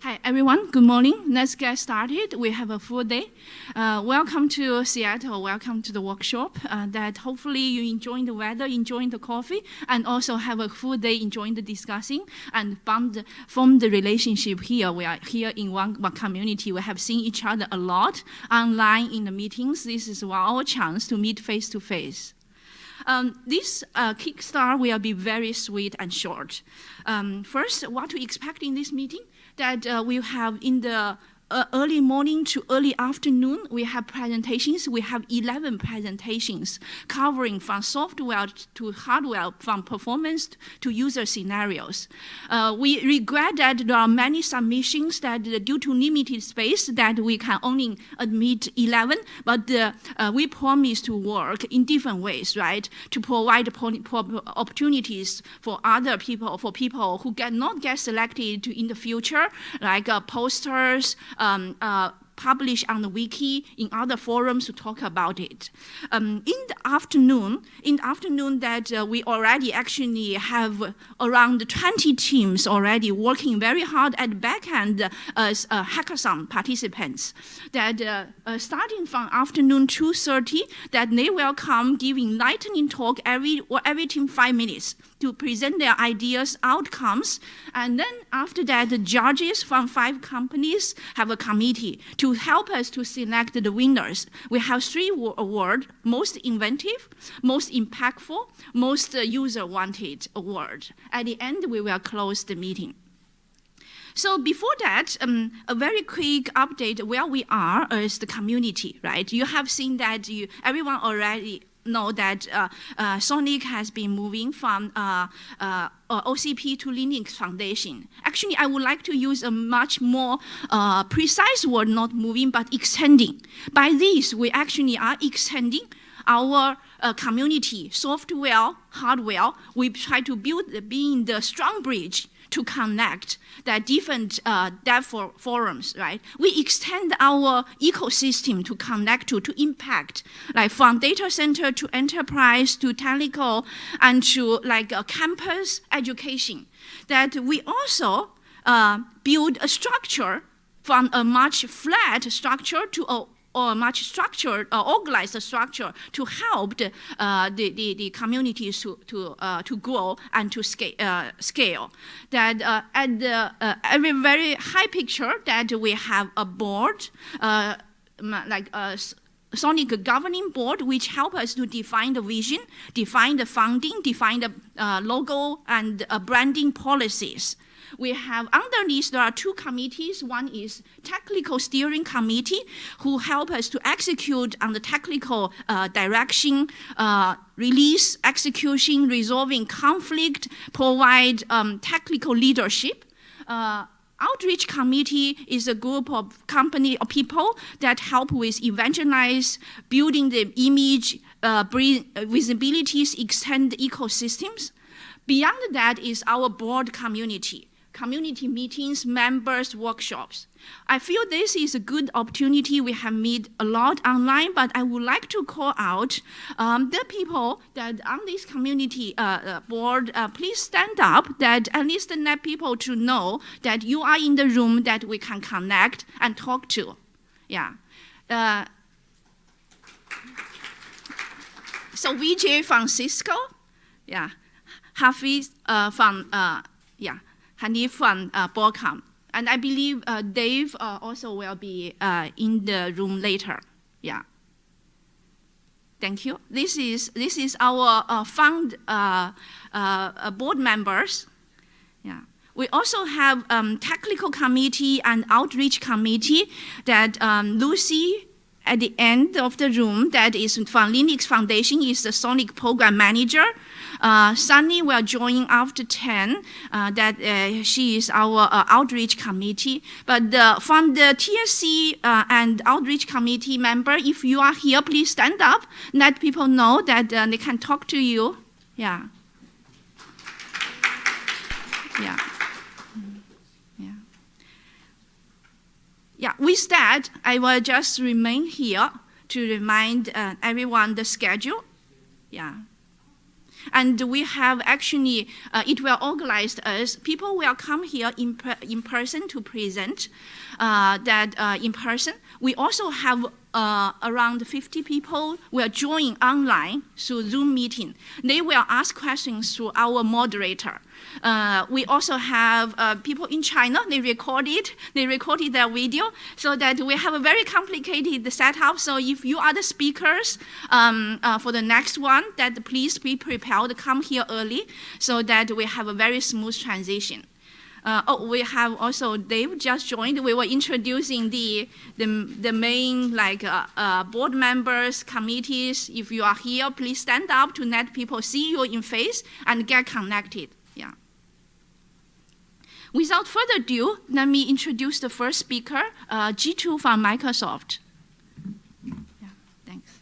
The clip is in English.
Hi, everyone. Good morning. Let's get started. We have a full day. Welcome to Seattle. Welcome to the workshop. That hopefully you enjoying the weather, enjoying the coffee, and also have a full day enjoying the discussing and form the relationship here. We are here in one community. We have seen each other a lot online in the meetings. This is our chance to meet face to face. This kickstart will be very sweet and short. First, what to expect in this meeting? That we have in the early morning to early afternoon, we have presentations. We have 11 presentations covering from software to hardware, from performance to user scenarios. We regret that there are many submissions that due to limited space that we can only admit 11, but we promise to work in different ways, right? To provide opportunities for other people, for people who not get selected in the future, like posters, publish on the wiki, in other forums to talk about it. In the afternoon that we already actually have around 20 teams already working very hard at back end as hackathon participants. That starting from afternoon 2:30, that they will come giving lightning talk every team 5 minutes to present their ideas, outcomes, and then after that, the judges from 5 companies have a committee to help us to select the winners. We have 3 awards: most inventive, most impactful, most user-wanted award. At the end, we will close the meeting. So before that, a very quick update where we are as the community, right? You have seen that everyone already know that SONiC has been moving from OCP to Linux Foundation. Actually, I would like to use a much more precise word, not moving, but extending. By this, we actually are extending our community, software, hardware. We try to being the strong bridge to connect the different dev forums, right? We extend our ecosystem to connect to impact, like from data center to enterprise to technical and to like campus education. That we also build a structure from a much flat structure to a much structured, organized structure to help the communities to grow and to scale. That at the very high picture that we have a board, like a SONiC governing board, which help us to define the vision, define the funding, define the logo and branding policies. We have underneath, there are 2 committees. One is technical steering committee, who help us to execute on the technical direction, release, execution, resolving conflict, provide technical leadership. Outreach committee is a group of people that help with evangelize, building the image, bring visibilities, extend ecosystems. Beyond that is our board community meetings, members, workshops. I feel this is a good opportunity. We have met a lot online, but I would like to call out the people that on this community board, please stand up, that at least let people to know that you are in the room, that we can connect and talk to. Yeah. So VJ from Cisco, yeah. Hafiz from, Hanif from Broadcom. And I believe Dave also will be in the room later. Yeah. Thank you. This is our fund board members. Yeah. We also have technical committee and outreach committee that Lucy at the end of the room, that is from Linux Foundation, is the SONiC program manager. Sunny will join after 10, she is our outreach committee. But from the TSC and outreach committee member, if you are here, please stand up. Let people know that they can talk to you. Yeah. Yeah. Yeah, with that, I will just remain here to remind everyone the schedule. Yeah. And we have actually, it will organized as people will come here in person to present in person. We also have around 50 people will join online through Zoom meeting. They will ask questions to our moderator. We also have people in China, they recorded their video, so that we have a very complicated setup. So if you are the speakers for the next one, that please be prepared to come here early so that we have a very smooth transition. We have also, Dave just joined. We were introducing the main board members, committees. If you are here, please stand up to let people see you in face and get connected. Yeah. Without further ado, let me introduce the first speaker, G2 from Microsoft. Yeah, thanks.